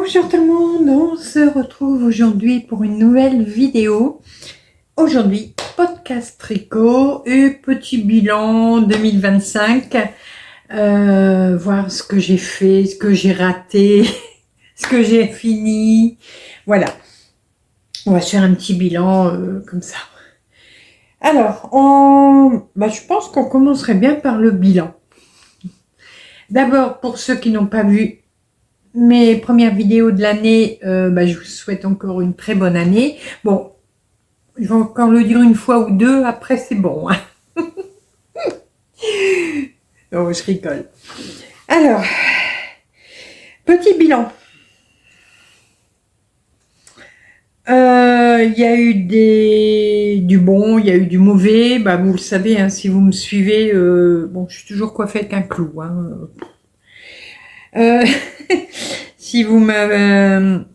Bonjour tout le monde, on se retrouve aujourd'hui pour une nouvelle vidéo. Aujourd'hui, podcast tricot et petit bilan 2025. Voir ce que j'ai fait, ce que j'ai raté, ce que j'ai fini. Voilà, on va se faire un petit bilan comme ça. Alors, je pense qu'on commencerait bien par le bilan. D'abord, pour ceux qui n'ont pas vu mes premières vidéos de l'année, je vous souhaite encore une très bonne année. Bon, je vais encore le dire une fois ou deux, après c'est bon. Hein. Non, je rigole. Alors, petit bilan. Il y a eu du bon, il y a eu du mauvais. Vous le savez, hein, si vous me suivez, je suis toujours coiffée avec un clou. Hein. Si vous me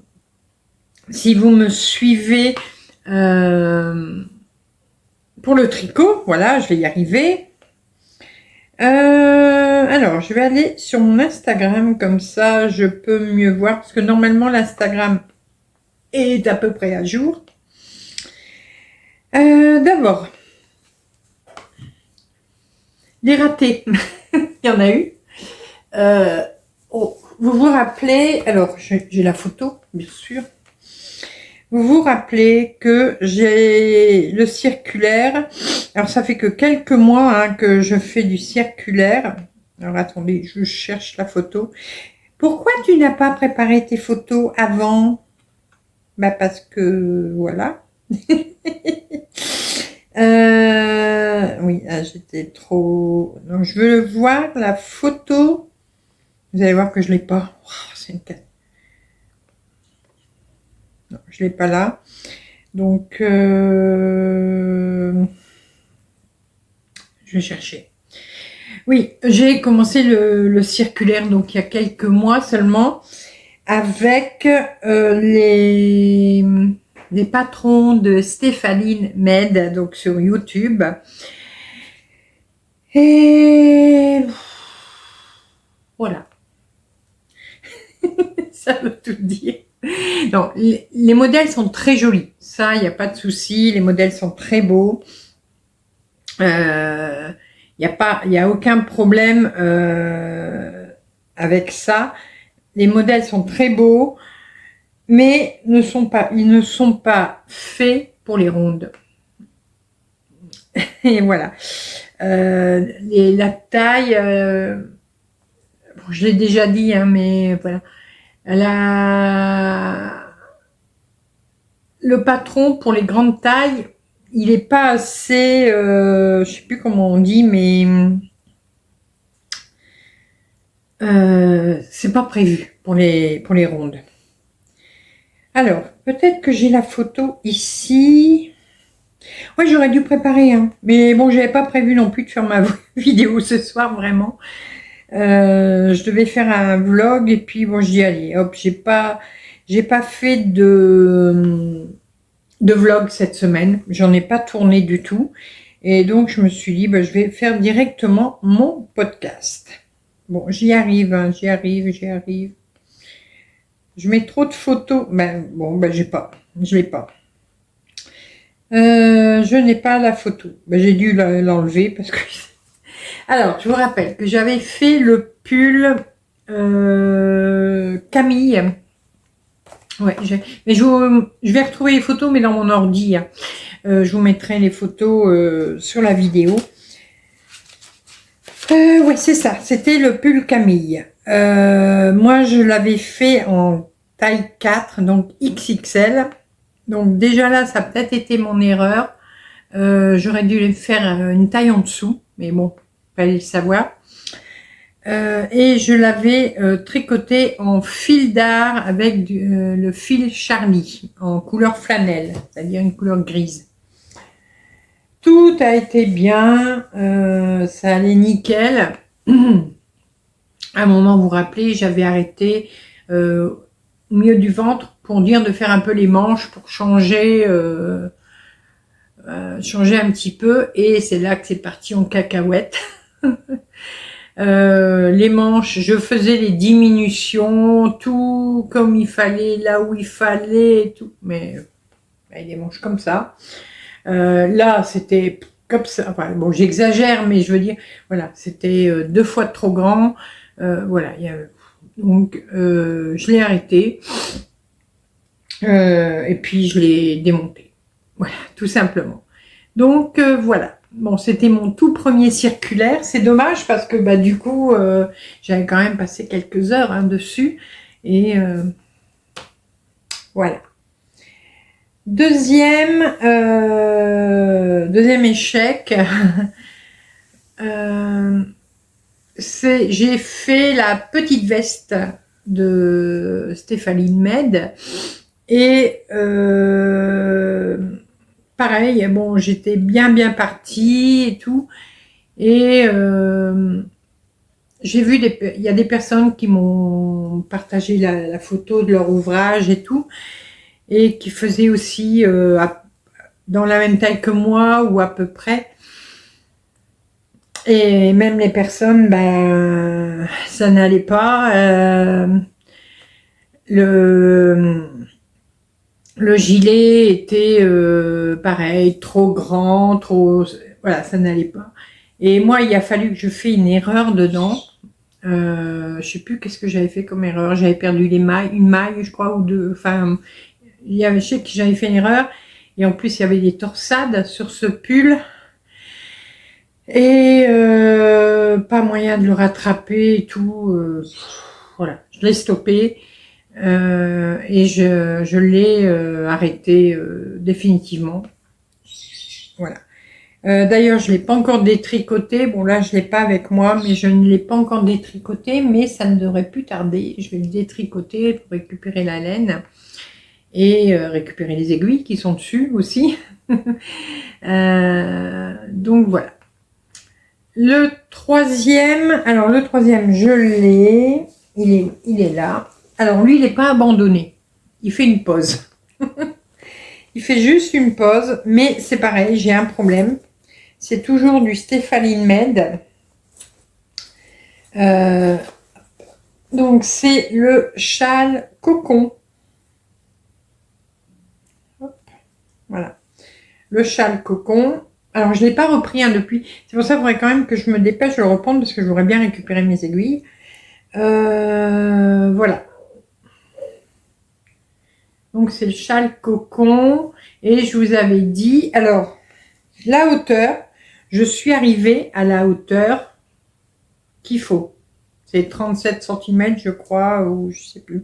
suivez pour le tricot, voilà, je vais y arriver. Alors, je vais aller sur mon Instagram, comme ça je peux mieux voir, parce que normalement l'Instagram est à peu près à jour. D'abord, les ratés, il y en a eu. Vous vous rappelez, alors j'ai la photo, bien sûr. Vous vous rappelez que j'ai le circulaire. Alors ça fait que quelques mois que je fais du circulaire. Alors attendez, je cherche la photo. Pourquoi tu n'as pas préparé tes photos avant? Parce que voilà. Oui, j'étais trop... Donc je veux voir la photo. Vous allez voir que je l'ai pas. Oh, c'est une carte. Non, je l'ai pas là. Donc, je vais chercher. Oui, j'ai commencé le circulaire donc il y a quelques mois seulement avec les patrons de Stéphanie Med, donc sur YouTube. Et voilà. Ça veut tout dire. Donc, les modèles sont très jolis. Ça, il n'y a pas de souci. Les modèles sont très beaux. Il n'y a aucun problème avec ça. Les modèles sont très beaux, mais ils ne sont pas faits pour les rondes. Et voilà. La taille, je l'ai déjà dit, hein, mais voilà. Le patron pour les grandes tailles, il n'est pas assez, je sais plus comment on dit, mais c'est pas prévu pour les rondes. Alors, peut-être que j'ai la photo ici. Oui, j'aurais dû préparer, hein. Mais bon, j'avais pas prévu non plus de faire ma vidéo ce soir, vraiment. Je devais faire un vlog et puis bon, j'y allais. Hop, j'ai pas fait de vlog cette semaine. J'en ai pas tourné du tout. Et donc, je me suis dit, je vais faire directement mon podcast. Bon, j'y arrive, hein, j'y arrive. Je mets trop de photos. Je l'ai pas. Je n'ai pas la photo. J'ai dû l'enlever parce que... Alors, je vous rappelle que j'avais fait le pull Camille. Ouais, mais je vais retrouver les photos, mais dans mon ordi. Hein. Je vous mettrai les photos sur la vidéo. Oui, c'est ça. C'était le pull Camille. Moi, je l'avais fait en taille 4, donc XXL. Donc déjà là, ça a peut-être été mon erreur. J'aurais dû faire une taille en dessous, mais bon, fallait le savoir. Et je l'avais tricoté en fil d'art avec le fil Charlie en couleur flanelle, c'est-à-dire une couleur grise. Tout a été bien, ça allait nickel. À un moment, vous vous rappelez, j'avais arrêté au milieu du ventre pour dire de faire un peu les manches pour changer un petit peu, et c'est là que c'est parti en cacahuète. Les manches, je faisais les diminutions, tout comme il fallait, là où il fallait, et tout. Mais les manches comme ça. Là, c'était comme ça. Enfin, bon, j'exagère, mais je veux dire, voilà, c'était 2 fois trop grand. Voilà, donc je l'ai arrêté. Et puis je l'ai démonté. Voilà, tout simplement. Donc voilà. Bon, c'était mon tout premier circulaire. C'est dommage parce que bah du coup, j'avais quand même passé quelques heures hein, dessus. Et voilà. Deuxième échec. J'ai fait la petite veste de Stéphanie Med. Et pareil, bon, j'étais bien partie et tout. Et j'ai vu il y a des personnes qui m'ont partagé la photo de leur ouvrage et tout, et qui faisaient aussi dans la même taille que moi ou à peu près. Et même les personnes, ben, ça n'allait pas. Le gilet était pareil, trop grand, trop... Voilà, ça n'allait pas. Et moi, il a fallu que je fasse une erreur dedans. Je sais plus qu'est-ce que j'avais fait comme erreur. J'avais perdu une maille, je crois, ou deux. Enfin, je sais que j'avais fait une erreur. Et en plus, il y avait des torsades sur ce pull. Et pas moyen de le rattraper et tout. Voilà, je l'ai stoppé. Et je l'ai arrêté définitivement. Voilà. D'ailleurs, je l'ai pas encore détricoté. Bon, là, je l'ai pas avec moi, mais je ne l'ai pas encore détricoté, mais ça ne devrait plus tarder. Je vais le détricoter pour récupérer la laine et récupérer les aiguilles qui sont dessus aussi. Donc voilà. Le troisième, je l'ai. Il est là. Alors lui, il n'est pas abandonné. Il fait une pause. Il fait juste une pause, mais c'est pareil, j'ai un problème. C'est toujours du Stéphanie Med. Donc c'est le châle cocon. Hop, voilà. Le châle cocon. Alors je ne l'ai pas repris hein, depuis. C'est pour ça qu'il faudrait quand même que je me dépêche de le reprendre parce que je voudrais bien récupérer mes aiguilles. Voilà. Donc c'est le châle cocon. Et je vous avais dit, alors, la hauteur, je suis arrivée à la hauteur qu'il faut. C'est 37 cm, je crois, ou je sais plus.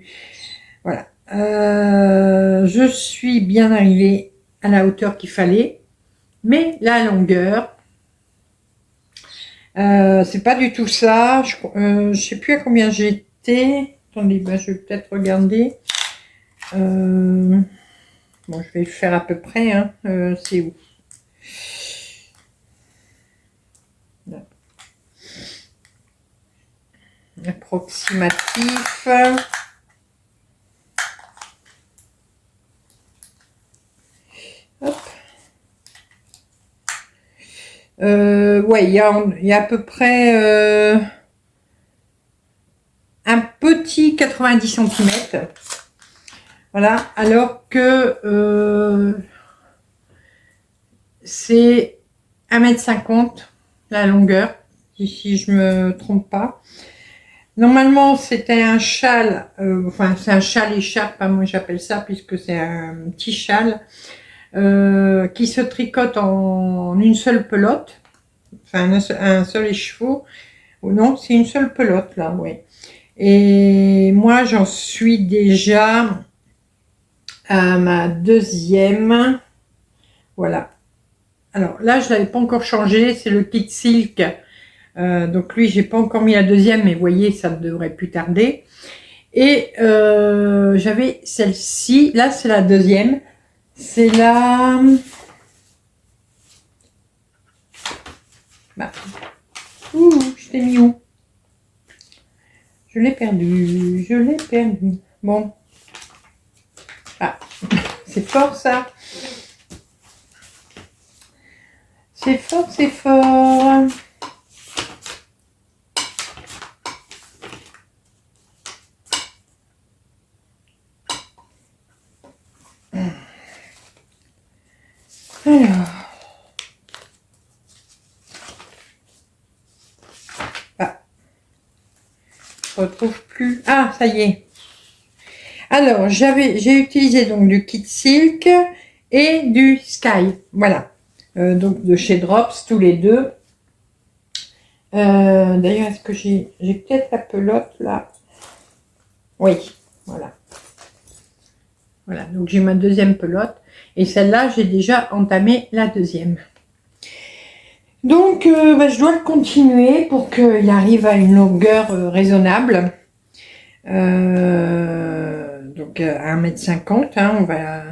Voilà. Je suis bien arrivée à la hauteur qu'il fallait. Mais la longueur, c'est pas du tout ça. Je sais plus à combien j'étais. Attendez, ben, je vais peut-être regarder. Bon, je vais le faire à peu près. Hein. C'est où? Approximatif. Hop. Ouais, il y a à peu près un petit 90 cm. Voilà, alors que c'est 1,50 m la longueur, si je me trompe pas. Normalement, c'était un châle, enfin c'est un châle écharpe, hein, moi j'appelle ça, puisque c'est un petit châle qui se tricote en une seule pelote, enfin un seul écheveau. Oh non, c'est une seule pelote là, oui. Et moi, j'en suis déjà à ma deuxième. Voilà. Alors là, je l'avais pas encore changé, c'est le kit silk. Donc lui, j'ai pas encore mis la deuxième, mais vous voyez, ça ne devrait plus tarder. Et j'avais celle-ci, là c'est la deuxième. C'est la... Bah. Ouh, je t'ai mis où? Je l'ai perdu, je l'ai perdu. Bon. Ah, c'est fort ça. C'est fort, c'est fort. retrouve plus. Ah, ça y est. Alors, j'ai utilisé donc du Kit Silk et du Sky. Voilà. Donc de chez Drops, tous les deux. D'ailleurs, est-ce que j'ai peut-être la pelote là? Oui, voilà. Voilà, donc j'ai ma deuxième pelote. Et celle-là, j'ai déjà entamé la deuxième. Donc, je dois le continuer pour qu'il arrive à une longueur raisonnable. Donc, à 1,50 m, hein, on va...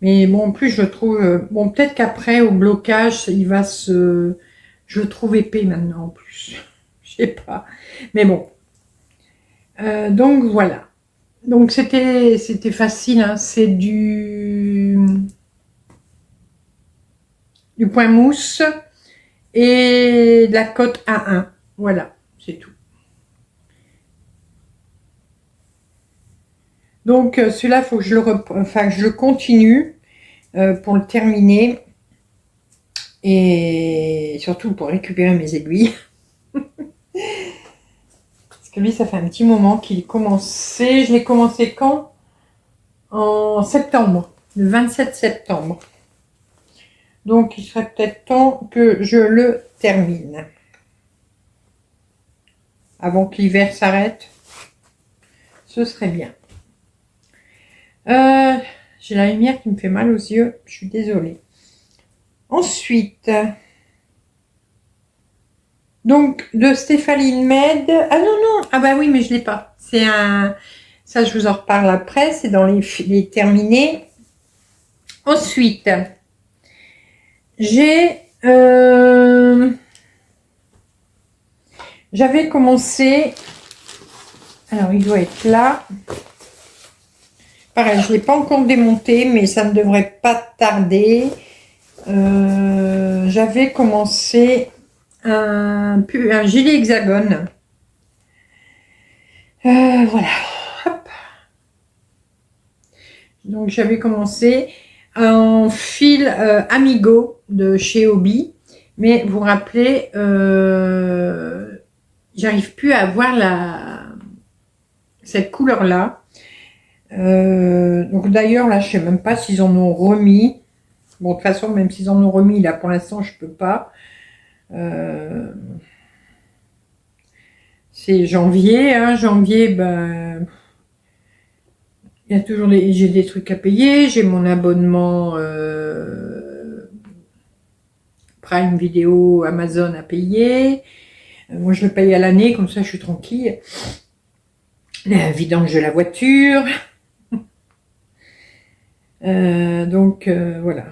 Mais bon, en plus, je trouve... bon, peut-être qu'après, au blocage, il va se... Je le trouve épais maintenant, en plus. Je sais pas. Mais bon. Donc, voilà. Donc, c'était facile, hein. C'est du point mousse et de la cotte A1. Voilà, c'est tout. Donc, celui-là, il faut que je le continue pour le terminer. Et surtout pour récupérer mes aiguilles. Parce que lui, ça fait un petit moment qu'il commençait. Je l'ai commencé quand? En septembre. Le 27 septembre. Donc, il serait peut-être temps que je le termine. Avant que l'hiver s'arrête. Ce serait bien. J'ai la lumière qui me fait mal aux yeux. Je suis désolée. Ensuite, donc de Stéphane Med. Ah non, non. Ah bah oui, mais je l'ai pas. C'est un... Ça, je vous en reparle après. C'est dans les terminés. Ensuite, j'ai... J'avais commencé... Alors, il doit être là. Pareil, je ne l'ai pas encore démonté, mais ça ne devrait pas tarder. J'avais commencé un gilet hexagone. Voilà. Hop. Donc, j'avais commencé en fil Amigo de chez Hobby. Mais vous vous rappelez, j'arrive plus à avoir cette couleur-là. Donc d'ailleurs, là, je sais même pas s'ils en ont remis. Bon, de toute façon, même s'ils en ont remis, là, pour l'instant, je peux pas. C'est janvier, hein. Janvier, ben... Il y a toujours j'ai des trucs à payer. J'ai mon abonnement Prime Video Amazon à payer. Moi, je le paye à l'année, comme ça, je suis tranquille. La vidange de la voiture. Donc, voilà.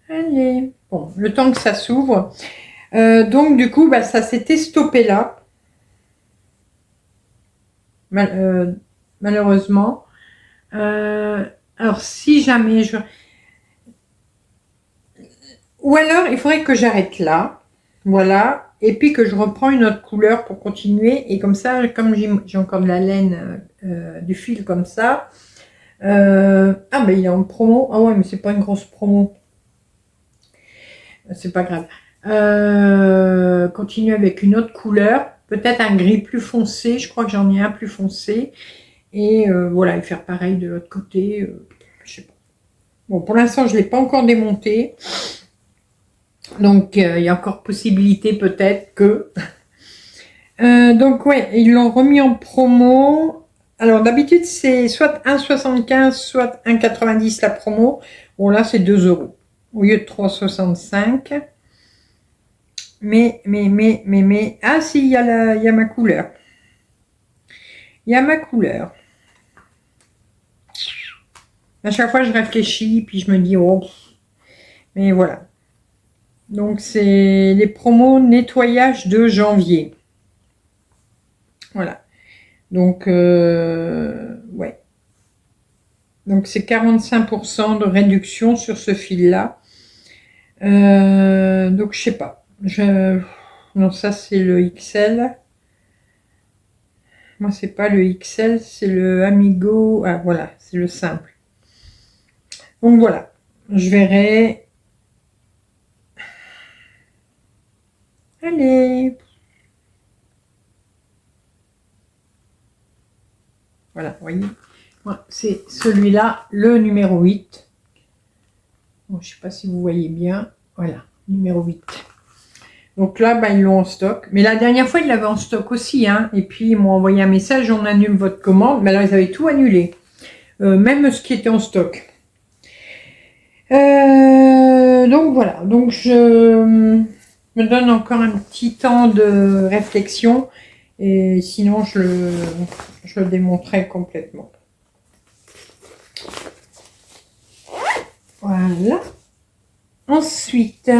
Allez. Bon, le temps que ça s'ouvre. Donc, du coup, bah, ça s'était stoppé là. Malheureusement. Alors, si jamais je... Ou alors, il faudrait que j'arrête là. Voilà. Et puis que je reprends une autre couleur pour continuer. Et comme ça, comme j'ai encore de la laine, du fil comme ça. Ah, ben il est en promo. Ah ouais, mais c'est pas une grosse promo. C'est pas grave. Continuer avec une autre couleur. Peut-être un gris plus foncé. Je crois que j'en ai un plus foncé. Et voilà, et faire pareil de l'autre côté. Je sais pas. Bon, pour l'instant, je ne l'ai pas encore démonté. Donc, il y a encore possibilité peut-être que... donc, ouais, ils l'ont remis en promo. Alors, d'habitude, c'est soit 1,75, soit 1,90 la promo. Bon, là, c'est 2 € au lieu de 3,65. Mais... Ah, si, il y a ma couleur. Il y a ma couleur. À chaque fois, je réfléchis, puis je me dis, oh... Mais voilà. Donc, c'est les promos nettoyage de janvier. Voilà. Donc, ouais. Donc, c'est 45% de réduction sur ce fil-là. Donc, je sais pas. Non, ça, c'est le XL. Moi, c'est pas le XL, c'est le Amigo. Ah, voilà, c'est le simple. Donc, voilà. Je verrai. Allez. Voilà, vous voyez. Moi, c'est celui-là, le numéro 8. Bon, je ne sais pas si vous voyez bien. Voilà, numéro 8. Donc là, bah, ils l'ont en stock. Mais la dernière fois, ils l'avaient en stock aussi. Hein. Et puis, ils m'ont envoyé un message, on annule votre commande. Mais alors, ils avaient tout annulé. Même ce qui était en stock. Donc voilà. Donc, je me donne encore un petit temps de réflexion. Et sinon, je le démonterai complètement. Voilà. Ensuite...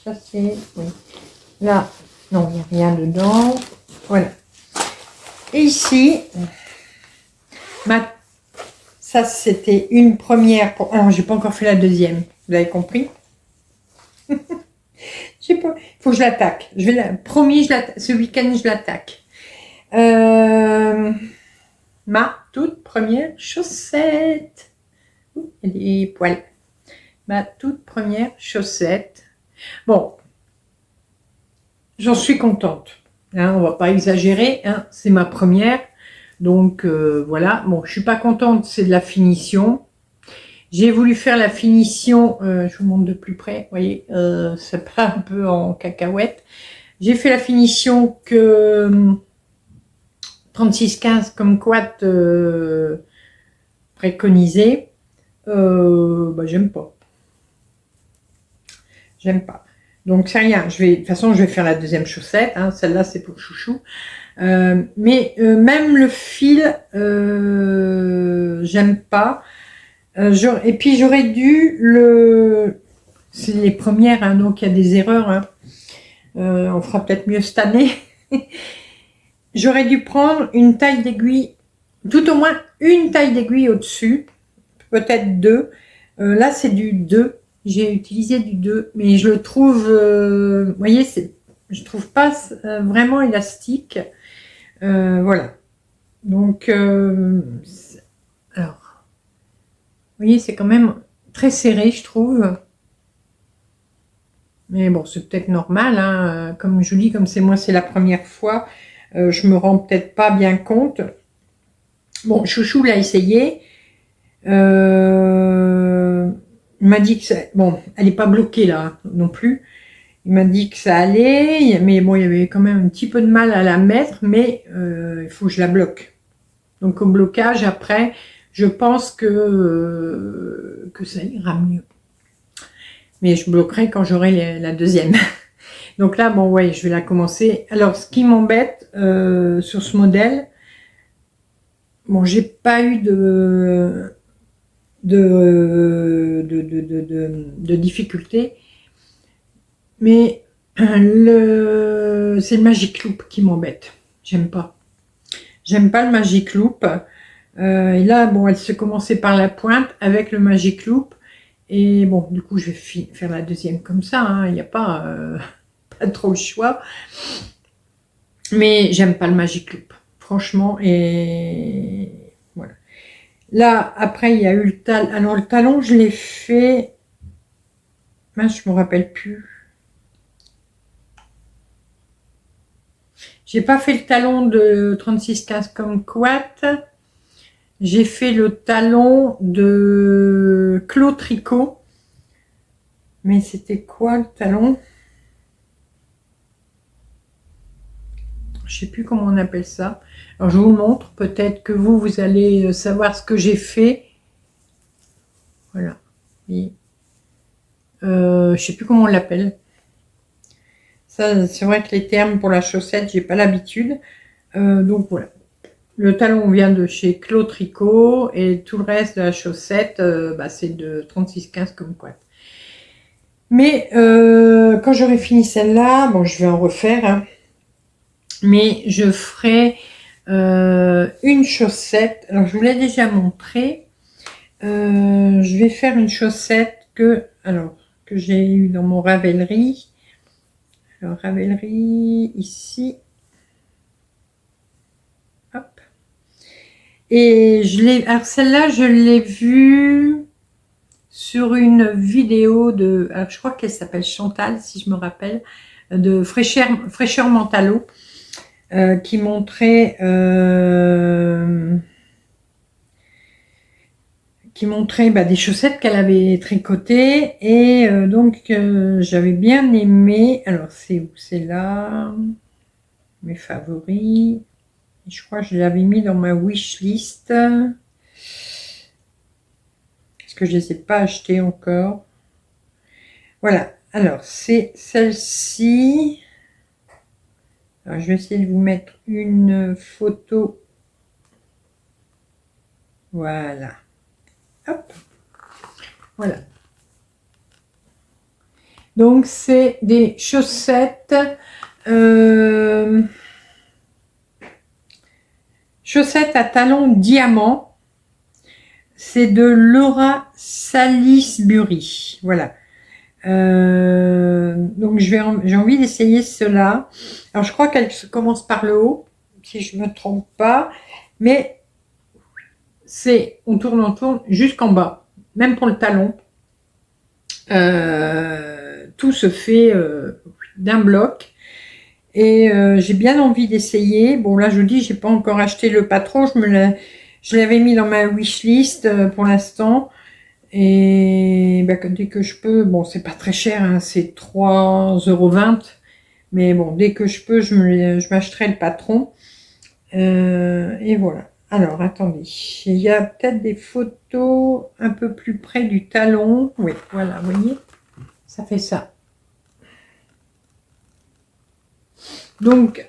Ça c'est, oui. Là, non, il n'y a rien dedans. Voilà. Et ici, ça c'était une première. Alors, j'ai pas encore fait la deuxième. Vous avez compris? Je sais pas. Il faut que je l'attaque. Promis, ce week-end, je l'attaque. Ma toute première chaussette. Ouh, il y a des poils. Ma toute première chaussette. Bon, j'en suis contente. Hein, on va pas exagérer. Hein, c'est ma première. Donc, voilà. Bon, je suis pas contente, c'est de la finition. J'ai voulu faire la finition. Je vous montre de plus près. Vous voyez, c'est pas un peu en cacahuète. J'ai fait la finition que 3615 comme quad préconisé. Bah, j'aime pas. J'aime pas. Donc c'est rien. De toute façon, je vais faire la deuxième chaussette. Hein. Celle-là, c'est pour chouchou. Mais même le fil, j'aime pas. Et puis j'aurais dû c'est les premières, hein, donc il y a des erreurs. Hein. On fera peut-être mieux cette année. J'aurais dû prendre une taille d'aiguille, tout au moins une taille d'aiguille au-dessus, peut-être deux. Là, c'est du 2. J'ai utilisé du 2, mais je le trouve, vous voyez, je trouve pas vraiment élastique. Voilà. Donc, alors, vous voyez, c'est quand même très serré, je trouve. Mais bon, c'est peut-être normal, hein. Comme je vous dis, comme c'est moi, c'est la première fois, je me rends peut-être pas bien compte. Bon, Chouchou l'a essayé. Il m'a dit que ça... Bon, elle n'est pas bloquée là non plus. Il m'a dit que ça allait, mais bon, il y avait quand même un petit peu de mal à la mettre, mais il faut que je la bloque. Donc au blocage, après, je pense que ça ira mieux. Mais je bloquerai quand j'aurai la deuxième. Donc là, bon, ouais, je vais la commencer. Alors, ce qui m'embête sur ce modèle, bon, j'ai pas eu de difficultés, mais c'est le Magic Loop qui m'embête. J'aime pas le Magic Loop. Et là, bon, elle se commençait par la pointe avec le Magic Loop. Et bon, du coup, je vais faire la deuxième comme ça. Hein. Il n'y a pas, pas trop le choix. Mais j'aime pas le Magic Loop. Franchement, et voilà. Là, après, il y a eu le talon. Alors, le talon, je l'ai fait... Mince, je me rappelle plus. J'ai pas fait le talon de 3615 comme quad. J'ai fait le talon de Clos Tricot. Mais c'était quoi le talon? Je sais plus comment on appelle ça. Alors je vous le montre. Peut-être que vous allez savoir ce que j'ai fait. Voilà. Et, je sais plus comment on l'appelle. Ça, c'est vrai que les termes pour la chaussette, j'ai pas l'habitude. Donc voilà. Le talon vient de chez Clos Tricot et tout le reste de la chaussette, bah, c'est de 3615 comme quad. Mais quand j'aurai fini celle-là, bon, je vais en refaire, hein, mais je ferai une chaussette. Alors, je vous l'ai déjà montré. Je vais faire une chaussette que j'ai eu dans mon Ravelry. Alors, Ravelry, ici. Hop. Et alors celle-là, je l'ai vue sur une vidéo de, alors je crois qu'elle s'appelle Chantal, si je me rappelle, de Fraîcheur Mentalo. qui montrait des chaussettes qu'elle avait tricotées et donc j'avais bien aimé. Alors c'est où? C'est là, mes favoris. Je crois que je l'avais mis dans ma wishlist parce que je ne les ai pas achetés encore. Voilà, alors c'est celle-ci. Alors, je vais essayer de vous mettre une photo. Voilà. Hop. Voilà. Donc, c'est des chaussettes. Chaussettes à talons diamant. C'est de Laura Salisbury. Voilà. Donc, j'ai envie d'essayer cela. Alors, je crois qu'elle commence par le haut, si je ne me trompe pas. Mais on tourne jusqu'en bas. Même pour le talon. Tout se fait d'un bloc. Et j'ai bien envie d'essayer. Bon, là, je vous dis, j'ai pas encore acheté le patron. Je l'avais mis dans ma wishlist pour l'instant. Et bah, dès que je peux, bon, c'est pas très cher, hein, c'est 3,20 €. Mais bon, dès que je peux, je m'achèterai le patron. Et voilà. Alors, attendez. Il y a peut-être des photos un peu plus près du talon. Oui, voilà, vous voyez, ça fait ça. Donc,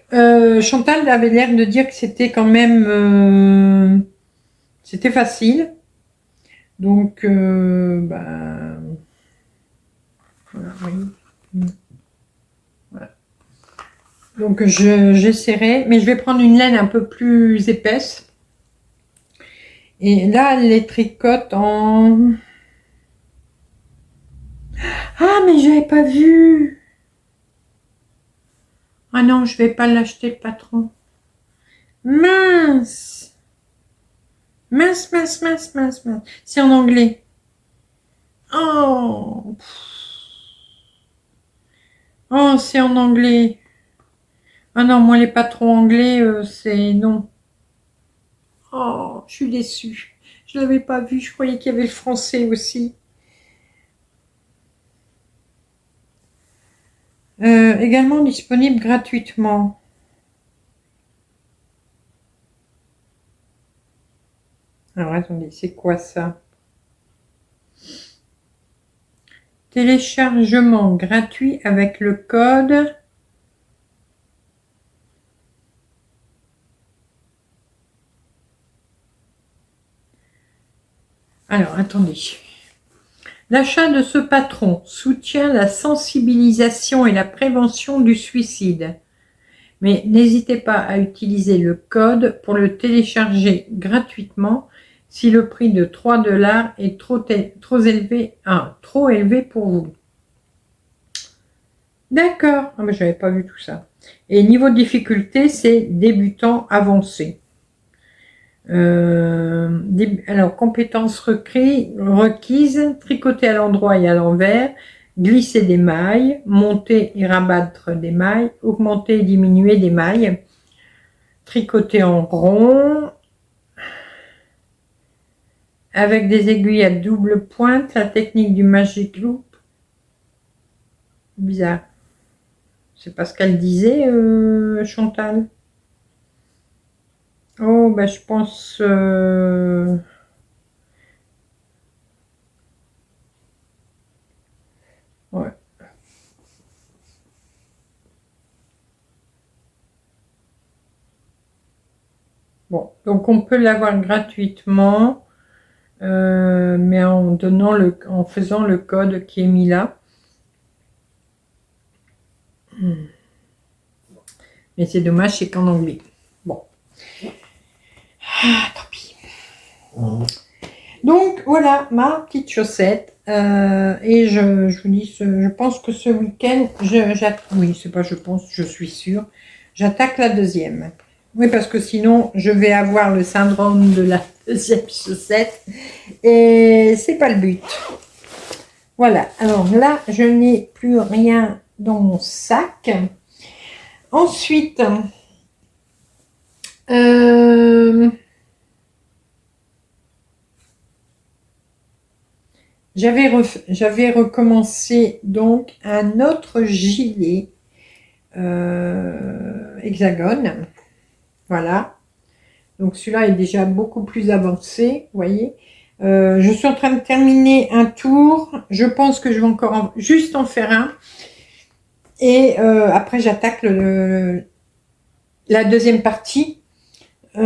Chantal avait l'air de dire que c'était quand même... c'était facile. Donc, bah, voilà, vous voyez. Voilà. Donc, j'essaierai. Mais je vais prendre une laine un peu plus épaisse. Et là, elle les tricote en... Ah, mais j'avais pas vu. Ah non, je vais pas l'acheter le patron. Mince. Mince, mince, mince, mince, mince. C'est en anglais. Oh. Oh, c'est en anglais. Ah non, moi les patrons anglais, c'est non. Oh, je suis déçue. Je l'avais pas vu, je croyais qu'il y avait le français aussi. Également disponible gratuitement. Alors attendez, c'est quoi ça? Téléchargement gratuit avec le code. Alors attendez. L'achat de ce patron soutient la sensibilisation et la prévention du suicide. Mais n'hésitez pas à utiliser le code pour le télécharger gratuitement si le prix de 3 $ est trop élevé pour vous. D'accord, ah, mais j'avais pas vu tout ça. Et niveau de difficulté, c'est débutant avancé. Alors, compétences requises, tricoter à l'endroit et à l'envers, glisser des mailles, monter et rabattre des mailles, augmenter et diminuer des mailles, tricoter en rond, avec des aiguilles à double pointe, la technique du magic loop. Bizarre. C'est pas ce qu'elle disait, Chantal. Oh, ben je pense... Ouais. Bon, donc on peut l'avoir gratuitement, mais en faisant le code qui est mis là. Mais c'est dommage, c'est qu'en anglais. Bon. Ah, tant pis. Donc voilà ma petite chaussette. Et je vous dis, je pense que ce week-end, oui, c'est pas je pense, je suis sûre, j'attaque la deuxième. Oui, parce que sinon, je vais avoir le syndrome de la deuxième chaussette. Et c'est pas le but. Voilà. Alors là, je n'ai plus rien dans mon sac. Ensuite, Euh, j'avais recommencé donc un autre gilet hexagone. Voilà. Donc celui-là est déjà beaucoup plus avancé, vous voyez. Je suis en train de terminer un tour. Je pense que je vais encore juste en faire un. Et après, j'attaque la deuxième partie. Et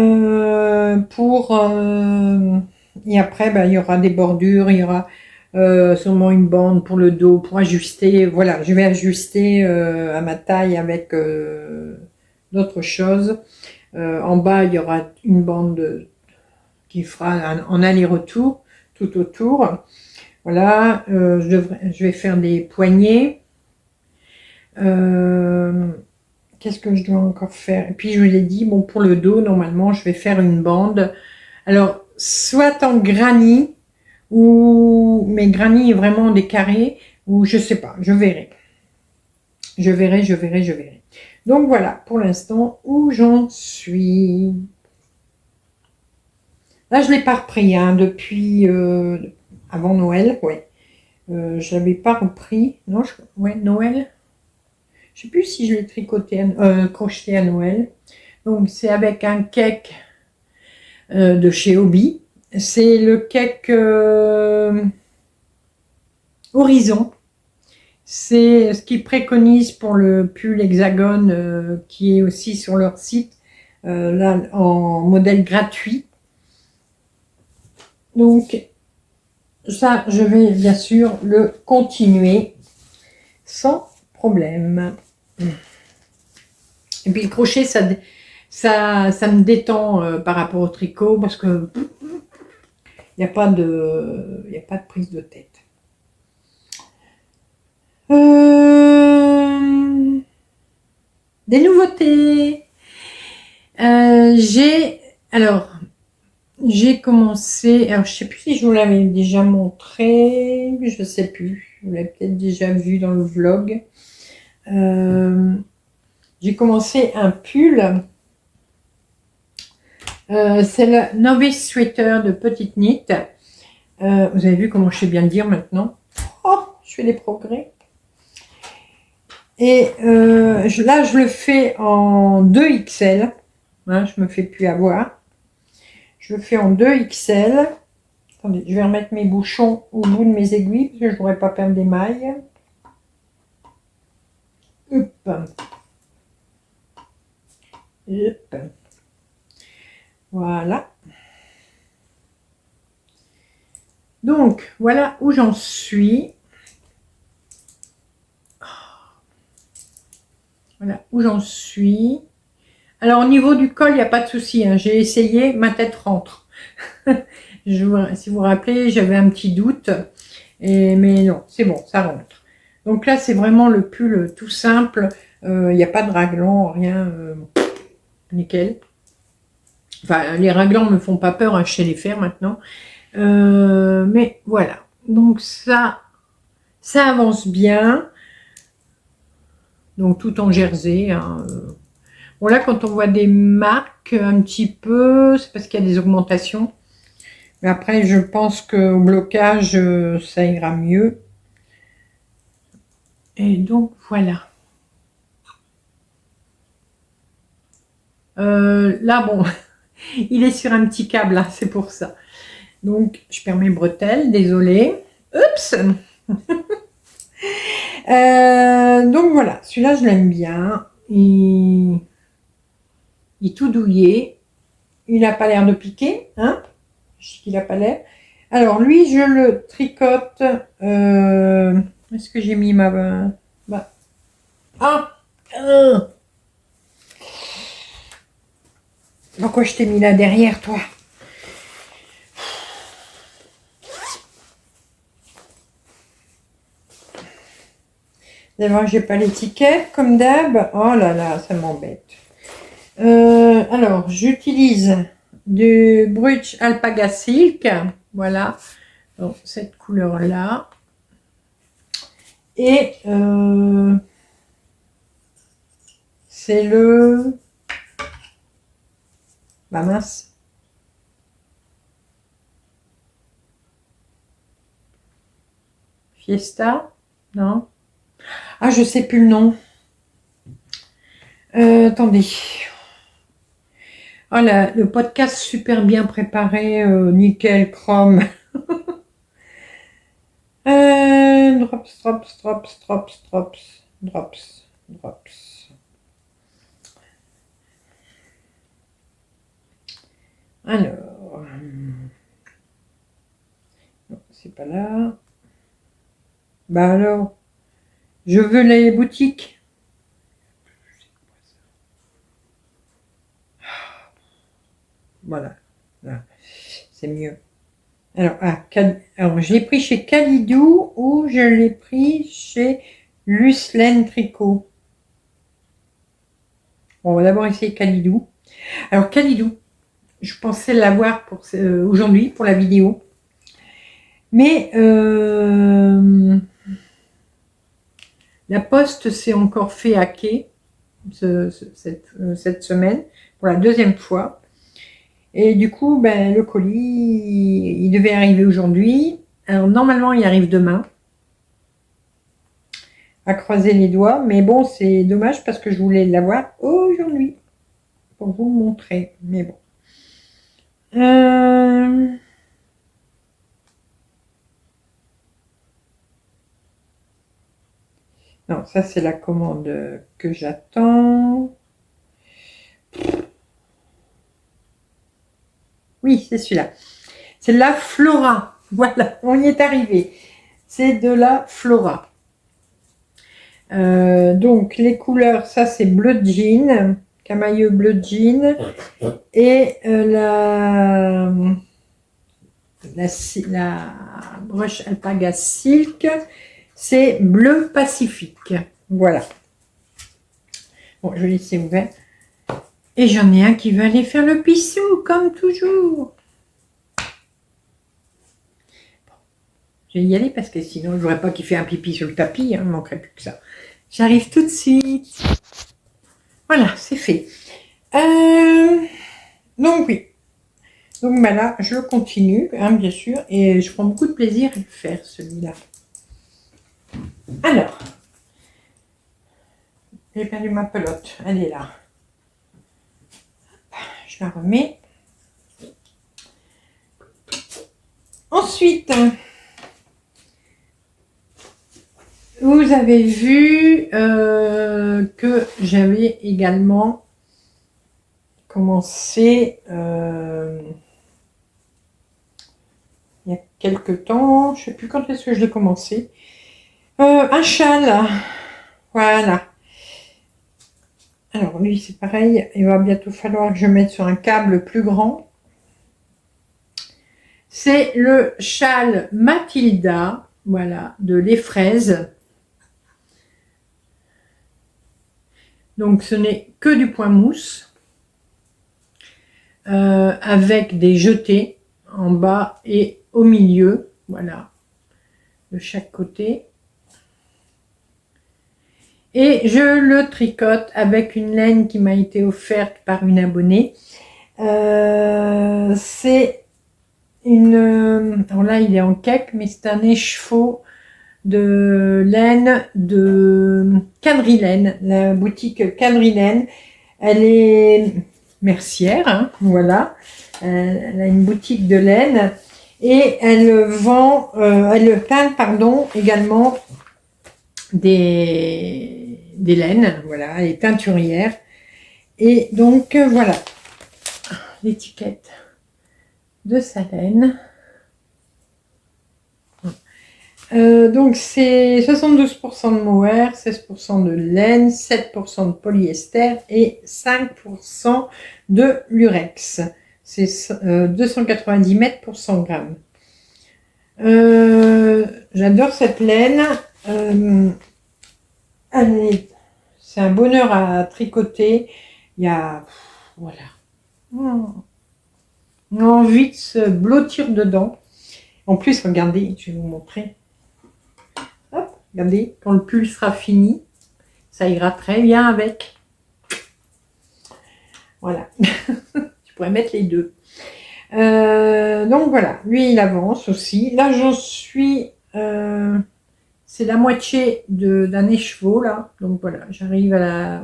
après, ben, il y aura des bordures, il y aura sûrement une bande pour le dos, pour ajuster. Voilà, je vais ajuster à ma taille avec d'autres choses. En bas, il y aura une bande qui fera en aller-retour, tout autour. Voilà, je vais faire des poignets. Qu'est-ce que je dois encore faire? Et puis je vous l'ai dit, bon, pour le dos, normalement, je vais faire une bande. Alors, soit en granit, ou mais granit est vraiment des carrés, ou je sais pas, je verrai. Je verrai, je verrai, je verrai. Donc voilà, pour l'instant, où j'en suis. Là, je l'ai pas repris, hein, depuis avant Noël, ouais. Je l'avais pas repris. Non, ouais, Noël. Je sais plus si je l'ai tricoté, crocheté à Noël. Donc c'est avec un cake de chez Hobby. C'est le cake Horizon. C'est ce qu'ils préconisent pour le pull hexagone qui est aussi sur leur site, là en modèle gratuit. Donc ça, je vais bien sûr le continuer sans problème. Et puis le crochet, ça me détend par rapport au tricot parce que il n'y a pas de prise de tête. Des nouveautés. J'ai commencé. Alors je sais plus si je vous l'avais déjà montré, je sais plus. Vous l'avez peut-être déjà vu dans le vlog. J'ai commencé un pull. C'est le Novice Sweater de Petite Knit. Vous avez vu comment je sais bien le dire maintenant. Oh, je fais des progrès. Et là, je le fais en 2XL. Hein, je me fais plus avoir. Je le fais en 2XL. Attendez, je vais remettre mes bouchons au bout de mes aiguilles parce que je ne voudrais pas perdre des mailles. Hop. Hop. Voilà. Donc, voilà où j'en suis. Voilà où j'en suis. Alors, au niveau du col, il n'y a pas de souci. Hein. J'ai essayé, ma tête rentre. Si vous vous rappelez, j'avais un petit doute. Mais non, c'est bon, ça rentre. Donc là, c'est vraiment le pull tout simple. Il n'y a pas de raglan, rien. Nickel. Enfin, les raglans me font pas peur, hein, je sais les faire maintenant. Mais voilà. Donc ça avance bien. Donc tout en jersey. Hein. Bon là, quand on voit des marques un petit peu, c'est parce qu'il y a des augmentations. Mais après, je pense qu'au blocage, ça ira mieux. Et donc voilà. Là, bon, il est sur un petit câble, là, c'est pour ça. Donc, je perds mes bretelles, désolée. Oups. Donc voilà, celui-là, je l'aime bien. Il est tout douillet. Il n'a pas l'air de piquer, hein. Je sais qu'il n'a pas l'air. Alors, lui, je le tricote. Est-ce que j'ai mis ma... Ah pourquoi je t'ai mis là derrière, toi? D'abord, j'ai pas l'étiquette, comme d'hab. Oh là là, ça m'embête. Alors, j'utilise du Brooch Alpaga Silk. Voilà. Donc, cette couleur-là. Et c'est le Bah mince. Fiesta? Non? Ah, je sais plus le nom. Attendez. Oh, le podcast super bien préparé, nickel, chrome. Drops, drops, drops, drops, drops, drops, drops. Alors, non, c'est pas là. Bah alors, je veux les boutiques. Voilà, là, c'est mieux. Alors, alors, je l'ai pris chez Calidou ou je l'ai pris chez Lucelaine Tricot. Bon, on va d'abord essayer Calidou. Alors, Calidou, je pensais l'avoir pour aujourd'hui, pour la vidéo. Mais la poste s'est encore fait hacker cette semaine, pour la deuxième fois. Et du coup, ben, le colis, il devait arriver aujourd'hui. Alors, normalement, il arrive demain. À croiser les doigts. Mais bon, c'est dommage parce que je voulais l'avoir aujourd'hui. Pour vous le montrer. Mais bon. Non, ça, c'est la commande que j'attends. Oui, c'est celui-là. C'est la Flora. Voilà, on y est arrivé. C'est de la Flora. Donc, les couleurs, ça, c'est bleu jean, camailleux bleu jean. Et la broche alpaga silk, c'est bleu pacifique. Voilà. Bon, je vais laisser ouvert. Et j'en ai un qui va aller faire le pissou, comme toujours. Je vais y aller parce que sinon, je ne voudrais pas qu'il fait un pipi sur le tapis. Hein, il ne manquerait plus que ça. J'arrive tout de suite. Voilà, c'est fait. Donc oui. Donc bah là, je continue, hein, bien sûr. Et je prends beaucoup de plaisir à le faire, celui-là. Alors. J'ai perdu ma pelote. Elle est là. Je la remets. Ensuite, vous avez vu que j'avais également commencé il y a quelques temps, je ne sais plus quand est-ce que je l'ai commencé, un châle. Voilà. Alors lui c'est pareil, il va bientôt falloir que je mette sur un câble plus grand. C'est le châle Mathilda, voilà, de Les Fraises. Donc ce n'est que du point mousse, avec des jetés en bas et au milieu, voilà, de chaque côté. Et je le tricote avec une laine qui m'a été offerte par une abonnée. C'est une... Alors là, il est en cake, mais c'est un écheveau de laine de Quadrilaine, la boutique Quadrilaine. Elle est mercière, hein, voilà. Elle a une boutique de laine et elle vend, elle peint, pardon, également des laines, voilà, elle est teinturière. Et donc voilà l'étiquette de sa laine. Donc c'est 72% de mohair, 16% de laine, 7% de polyester et 5% de lurex. C'est 290 mètres pour 100 grammes. J'adore cette laine. C'est un bonheur à tricoter. Il y a... Voilà. On a envie de se blottir dedans. En plus, regardez, je vais vous montrer. Hop, regardez, quand le pull sera fini, ça ira très bien avec. Voilà. Je pourrais mettre les deux. Donc voilà, lui il avance aussi. Là j'en suis, c'est la moitié d'un écheveau là. Donc voilà, j'arrive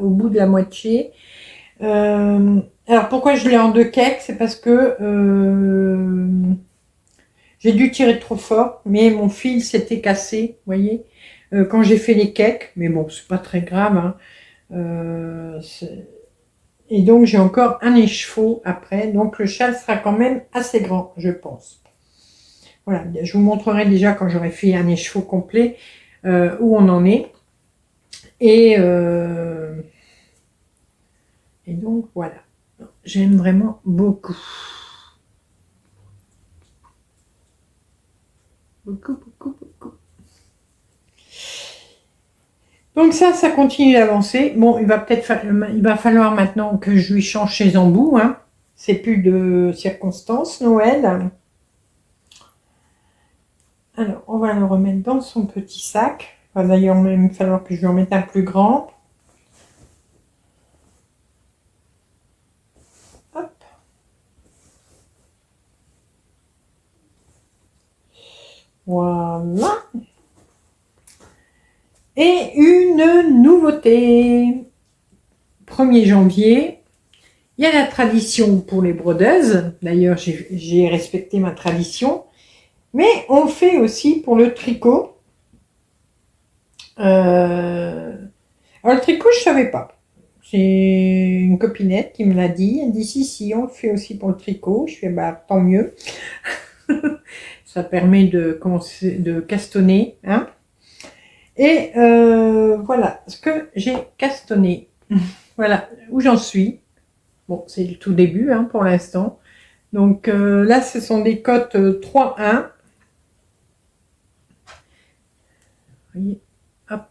au bout de la moitié. Alors pourquoi je l'ai en 2 cakes? C'est parce que j'ai dû tirer trop fort, mais mon fil s'était cassé, vous voyez, quand j'ai fait les cakes. Mais bon, c'est pas très grave, hein. Et donc j'ai encore un écheveau après, donc le châle sera quand même assez grand, je pense. Voilà, je vous montrerai déjà quand j'aurai fait un écheveau complet où on en est. Et donc voilà, j'aime vraiment beaucoup. Beaucoup, beaucoup, beaucoup. Donc ça continue d'avancer. Bon, il va falloir maintenant que je lui change ses embouts, hein. C'est plus de circonstances, Noël. Alors, on va le remettre dans son petit sac. Il va d'ailleurs même falloir que je lui en mette un plus grand. Hop. Voilà. Et une nouveauté. 1er janvier, il y a la tradition pour les brodeuses. D'ailleurs, j'ai respecté ma tradition. Mais on fait aussi pour le tricot. Alors le tricot, je savais pas. C'est une copinette qui me l'a dit. Elle dit si, on le fait aussi pour le tricot. Je fais bah tant mieux. Ça permet de castonner, hein. Et voilà ce que j'ai castonné. Voilà où j'en suis. Bon, c'est le tout début, hein, pour l'instant. Donc là, ce sont des cotes 3-1. Vous voyez, hop.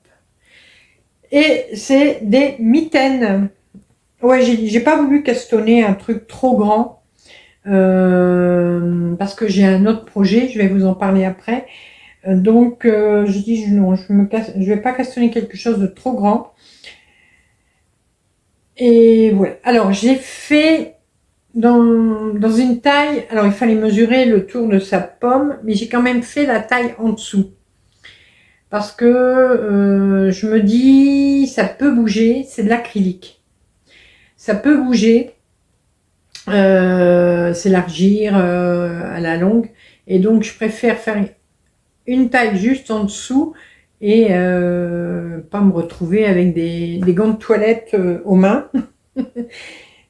Et c'est des mitaines. Ouais, j'ai pas voulu castonner un truc trop grand. Parce que j'ai un autre projet, je vais vous en parler après. Donc je dis non, je vais pas castonner quelque chose de trop grand. Et voilà. Alors j'ai fait dans une taille, alors il fallait mesurer le tour de sa pomme, mais j'ai quand même fait la taille en dessous. Parce que je me dis, ça peut bouger, c'est de l'acrylique. Ça peut bouger, s'élargir à la longue. Et donc je préfère faire une taille juste en dessous et pas me retrouver avec des gants de toilette aux mains.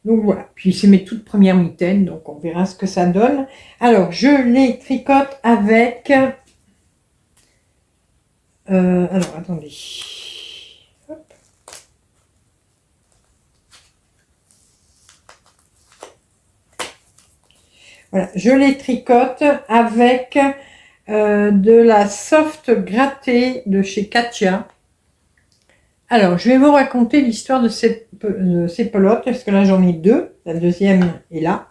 Donc voilà, puis c'est mes toutes premières mitaines, donc on verra ce que ça donne. Alors je les tricote avec alors attendez, hop. Voilà, je les tricote avec de la soft grattée de chez Katia. Alors, je vais vous raconter l'histoire de ces pelotes, parce que là j'en ai 2, la deuxième est là.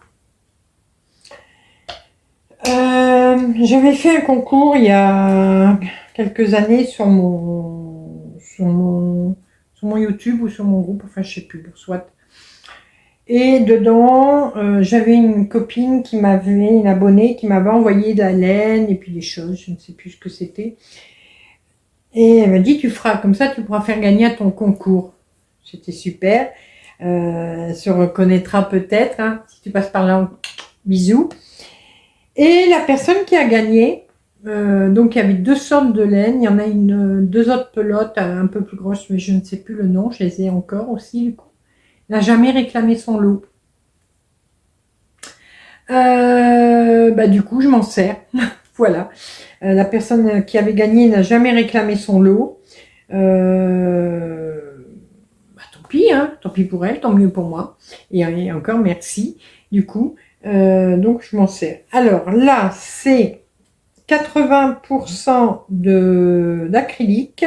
J'avais fait un concours il y a quelques années sur mon YouTube ou sur mon groupe, enfin je sais plus, soit. Et dedans, j'avais une copine une abonnée qui m'avait envoyé de la laine et puis des choses, je ne sais plus ce que c'était. Et elle m'a dit, tu feras comme ça, tu pourras faire gagner à ton concours. C'était super. Se reconnaîtra peut-être, hein, si tu passes par là, bisous. Et la personne qui a gagné, donc il y avait 2 sortes de laine, il y en a 2 autres pelotes un peu plus grosses, mais je ne sais plus le nom, je les ai encore aussi du coup. Elle n'a jamais réclamé son lot. Bah, du coup, je m'en sers. Voilà. La personne qui avait gagné n'a jamais réclamé son lot. Bah, tant pis, hein. Tant pis pour elle, tant mieux pour moi. Et encore merci. Du coup, donc je m'en sers. Alors là, c'est 80% d'acrylique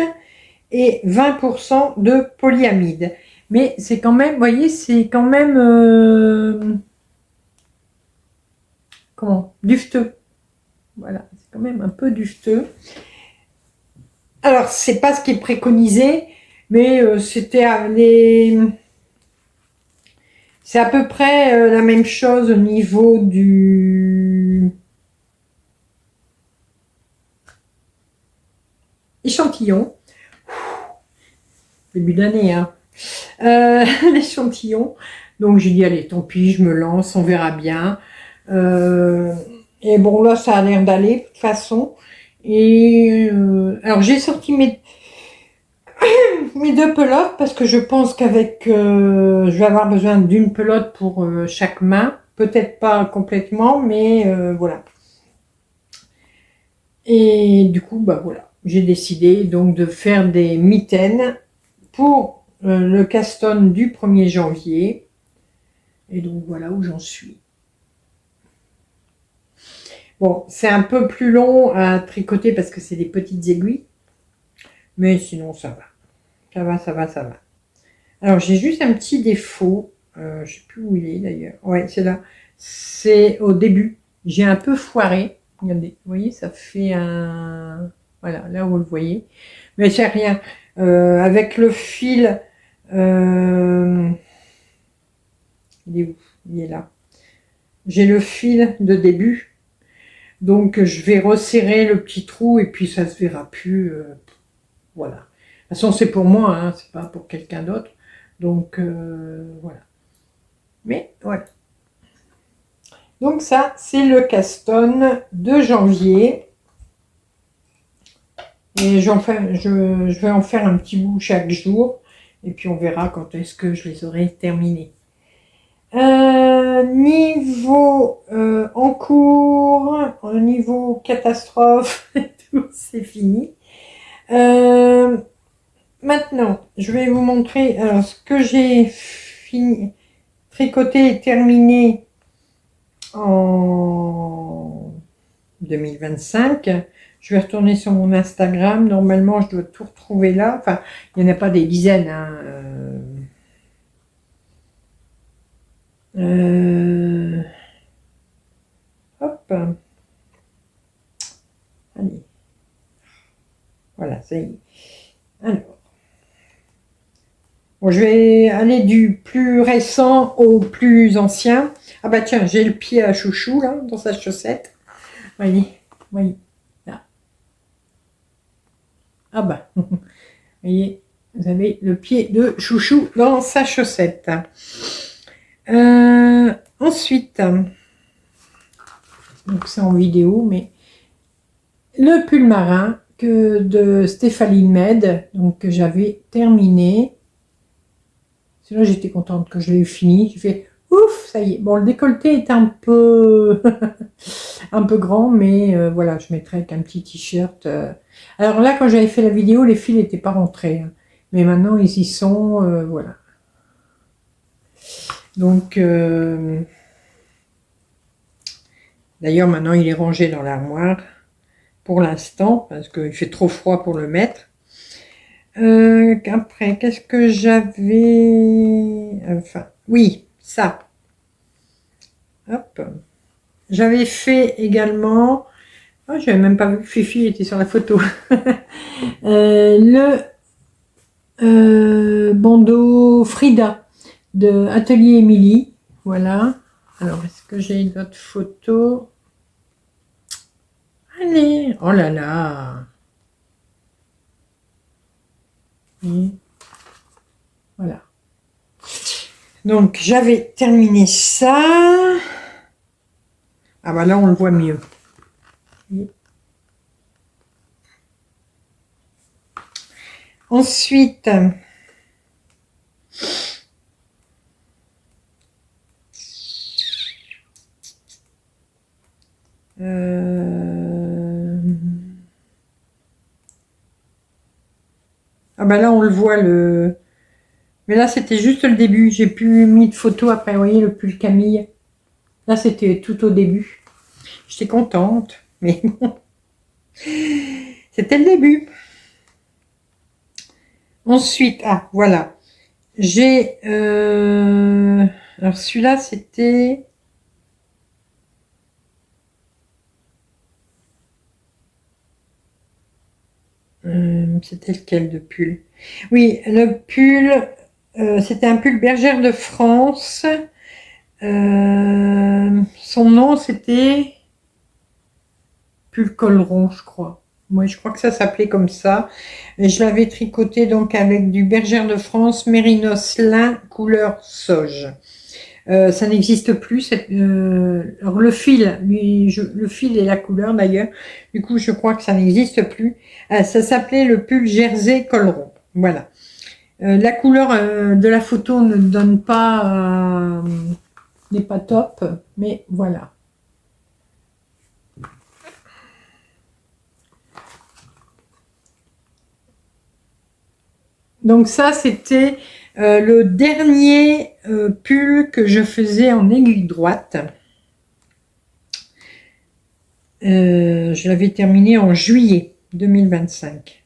et 20% de polyamide. Mais c'est quand même, vous voyez, c'est quand même comment, dufteux. Voilà, c'est quand même un peu dufteux. Alors, c'est pas ce qui est préconisé, mais c'était C'est à peu près la même chose au niveau du échantillon. Début d'année, hein. L'échantillon. Donc j'ai dit, allez, tant pis, je me lance, on verra bien. Et bon, là, ça a l'air d'aller, de toute façon. Et alors j'ai sorti mes deux pelotes parce que je pense qu'avec, je vais avoir besoin d'une pelote pour chaque main. Peut-être pas complètement, mais voilà. Et du coup, bah voilà, j'ai décidé donc de faire des mitaines pour le Caston du 1er janvier. Et donc voilà où j'en suis. Bon, c'est un peu plus long à tricoter parce que c'est des petites aiguilles. Mais sinon, ça va. Ça va, ça va, ça va. Alors, j'ai juste un petit défaut. Je ne sais plus où il est d'ailleurs. Ouais, c'est là. C'est au début. J'ai un peu foiré. Regardez, vous voyez, ça fait un... Voilà, là vous le voyez. Mais c'est rien. Avec le fil... Il est où? Il est là. J'ai le fil de début. Donc, je vais resserrer le petit trou et puis ça se verra plus. Voilà. De toute façon, c'est pour moi, hein, c'est pas pour quelqu'un d'autre. Donc, voilà. Mais, voilà. Donc ça, c'est le Caston de janvier. Et je vais en faire un petit bout chaque jour. Et puis, on verra quand est-ce que je les aurai terminés. Niveau en cours, niveau catastrophe, tout c'est fini. Maintenant, je vais vous montrer alors, ce que j'ai fini, tricoté et terminé en 2025. Je vais retourner sur mon Instagram. Normalement, je dois tout retrouver là. Enfin, il n'y en a pas des dizaines. Hein. Hop. Allez. Voilà, ça y est. Alors. Bon, je vais aller du plus récent au plus ancien. Ah bah tiens, j'ai le pied à chouchou là, dans sa chaussette. Voyez, voyez, là. Ah bah, vous voyez, vous avez le pied de chouchou dans sa chaussette. Ensuite, donc c'est en vidéo, mais le pull marin de Stéphanie Med, donc que j'avais terminé. Là, j'étais contente que je l'ai eu fini. J'ai fait ouf, ça y est. Bon, le décolleté est un peu un peu grand, mais voilà, je mettrai avec un petit t-shirt. Alors là, quand j'avais fait la vidéo, les fils n'étaient pas rentrés, hein. Mais maintenant, ils y sont, voilà. Donc, d'ailleurs, maintenant, il est rangé dans l'armoire pour l'instant, parce qu'il fait trop froid pour le mettre. Après, qu'est-ce que j'avais... Enfin, oui, ça. Hop. J'avais fait également... Oh, j'avais même pas vu que Fifi était sur la photo. Le bandeau Frida de Atelier Émilie. Voilà. Alors, est-ce que j'ai d'autres photos? Allez. Oh là là. Et voilà. Donc, j'avais terminé ça. Ah bah là, on le voit mieux. Ensuite, ah bah là, on le voit le... Mais là, c'était juste le début. J'ai plus mis de photos après. Vous voyez, le pull Camille. Là, c'était tout au début. J'étais contente. Mais c'était le début. Ensuite, ah, voilà. J'ai... alors, celui-là, c'était... c'était lequel de pull? Oui, le pull... c'était un pull Bergère de France. Son nom, c'était pull col rond, je crois. Moi, je crois que ça s'appelait comme ça. Et je l'avais tricoté donc avec du Bergère de France Mérinos lin couleur sauge. Ça n'existe plus. Alors le fil, le fil et la couleur d'ailleurs. Du coup, je crois que ça n'existe plus. Ça s'appelait le pull jersey col rond. Voilà. La couleur de la photo ne donne pas, n'est pas top, mais voilà. Donc ça, c'était le dernier pull que je faisais en aiguille droite. Je l'avais terminé en juillet 2025.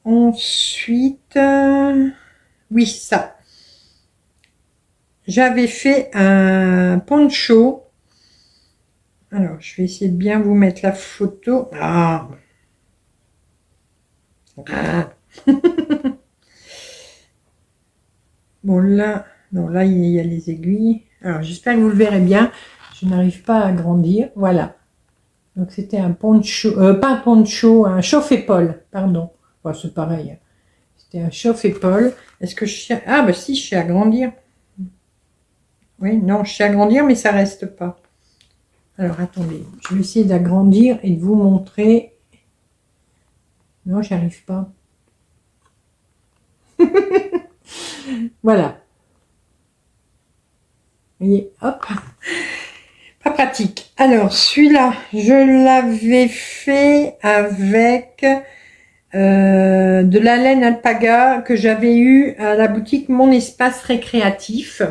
Ensuite, oui, ça. J'avais fait un poncho. Alors, je vais essayer de bien vous mettre la photo. Ah. Bon, là, non, là, il y a les aiguilles. Alors, j'espère que vous le verrez bien. Je n'arrive pas à agrandir. Voilà. Donc, c'était un poncho, pas un poncho, un chauffe-épaule, pardon. Bon, c'est pareil. C'était un chauffe-épaule. Est-ce que je sais... Ah, bah si, je sais agrandir. Oui, non, je sais agrandir, mais ça reste pas. Alors, attendez. Je vais essayer d'agrandir et de vous montrer. Non, j'y arrive pas. Voilà. Vous voyez, hop. Pas pratique. Alors, celui-là, je l'avais fait avec de la laine alpaga que j'avais eu à la boutique Mon Espace Récréatif.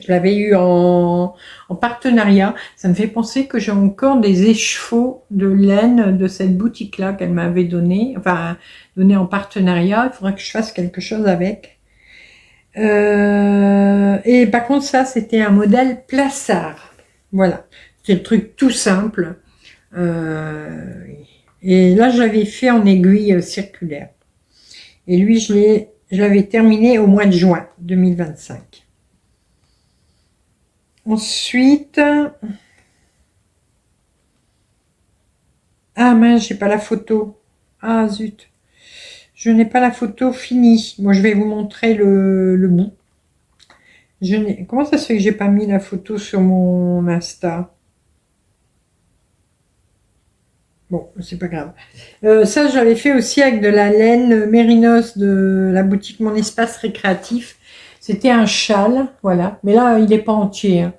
Je l'avais eu en partenariat. Ça me fait penser que j'ai encore des écheveaux de laine de cette boutique-là qu'elle m'avait donné, enfin, donné en partenariat. Il faudrait que je fasse quelque chose avec. Et par contre, ça, c'était un modèle plissard. Voilà. C'est le truc tout simple. Et là, je l'avais fait en aiguille circulaire. Et lui, je l'avais terminé au mois de juin 2025. Ensuite, ah mince, j'ai pas la photo. Ah zut, je n'ai pas la photo finie. Moi, je vais vous montrer le bout. Comment ça se fait que j'ai pas mis la photo sur mon Insta? Bon, c'est pas grave. Ça, je l'avais fait aussi avec de la laine mérinos de la boutique Mon Espace Récréatif. C'était un châle, voilà. Mais là, il n'est pas entier. Hein.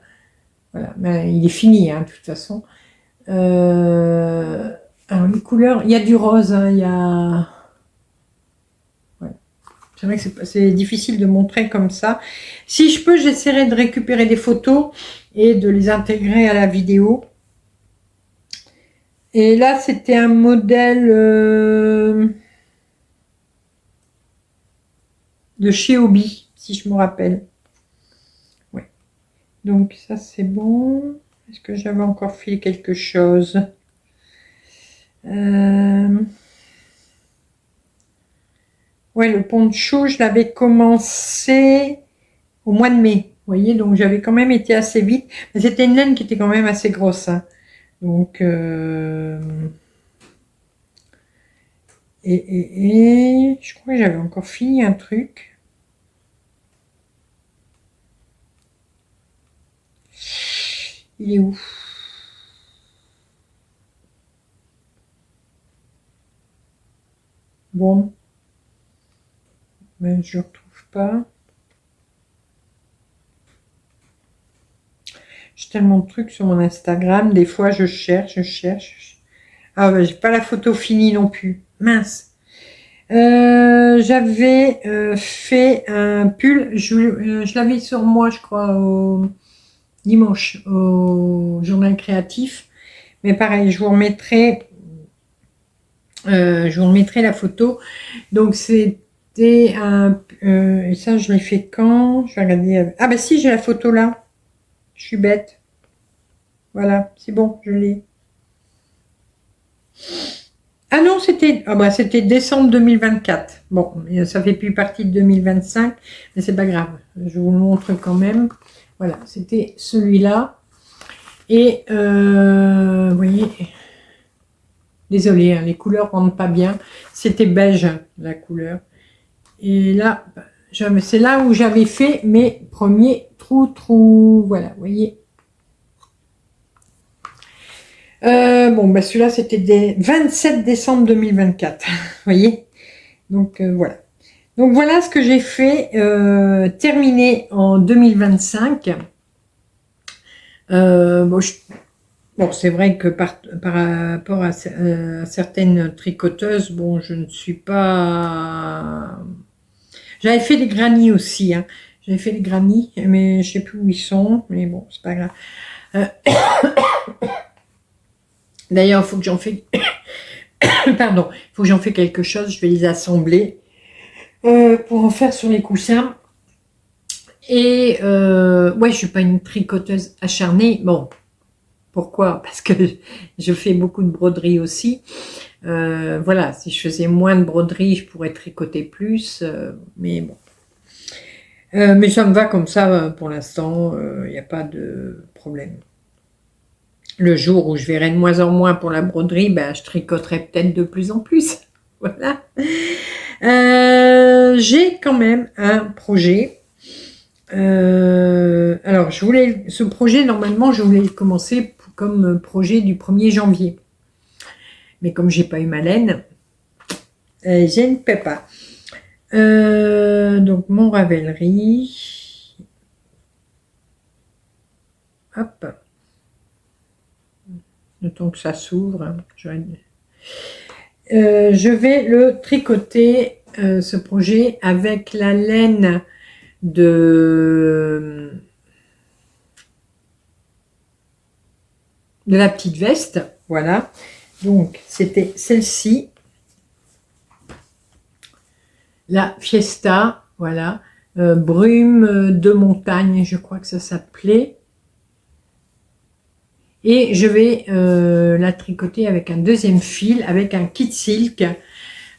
Voilà, mais il est fini, hein, de toute façon. Alors, les couleurs, il y a du rose, hein, il y a... Ouais. C'est vrai que c'est difficile de montrer comme ça. Si je peux, j'essaierai de récupérer des photos et de les intégrer à la vidéo. Et là, c'était un modèle de chez Hobby, si je me rappelle. Ouais. Donc ça, c'est bon. Est-ce que j'avais encore fait quelque chose? Ouais, le poncho, je l'avais commencé au mois de mai. Vous voyez, donc j'avais quand même été assez vite. Mais c'était une laine qui était quand même assez grosse. Hein. Donc... Et je crois que j'avais encore fini un truc. Il est où? Bon. Mais je ne retrouve pas. J'ai tellement de trucs sur mon Instagram. Des fois, je cherche. Ah, bah, j'ai pas la photo finie non plus. Mince. J'avais fait un pull. Je l'avais sur moi, je crois, au dimanche, au journal créatif. Mais pareil, je vous remettrai la photo. Donc, c'était un... et ça, je l'ai fait quand? Je vais regarder. Ah, bah si, j'ai la photo là. Je suis bête. Voilà, c'est bon, je l'ai. Ah non, c'était décembre 2024. Bon, ça fait plus partie de 2025, mais c'est pas grave. Je vous le montre quand même. Voilà, c'était celui-là. Et vous voyez, désolé, hein, les couleurs rendent pas bien. C'était beige la couleur. Et là, c'est là où j'avais fait mes premiers trous. Voilà, vous voyez. Bon, bah celui-là, c'était des 27 décembre 2024. Vous voyez. Donc, voilà. Donc, voilà ce que j'ai fait, terminé en 2025. Bon, c'est vrai que par rapport à certaines tricoteuses, bon, je ne suis pas... J'avais fait des granny aussi, hein. J'avais fait des granny, mais je sais plus où ils sont, mais bon, c'est pas grave. D'ailleurs, il faut que j'en fais... Pardon, il faut que j'en fais quelque chose, je vais les assembler pour en faire sur les coussins. Et ouais, je suis pas une tricoteuse acharnée. Bon, pourquoi? Parce que je fais beaucoup de broderie aussi. Voilà, si je faisais moins de broderie, je pourrais tricoter plus. Mais bon. Mais ça me va comme ça pour l'instant. Il n'y a pas de problème. Le jour où je verrai de moins en moins pour la broderie, ben, je tricoterai peut-être de plus en plus. Voilà. J'ai quand même un projet. Alors, ce projet, normalement, je voulais le commencer comme projet du 1er janvier. Mais comme j'ai pas eu ma laine, je ne peux pas. Donc, mon Ravelry. Hop. Le temps que ça s'ouvre. Je vais le tricoter, ce projet, avec la laine de la petite veste. Voilà. Donc, c'était celle-ci. La Fiesta. Voilà. Brume de montagne, je crois que ça s'appelait. Et je vais la tricoter avec un deuxième fil, avec un kit silk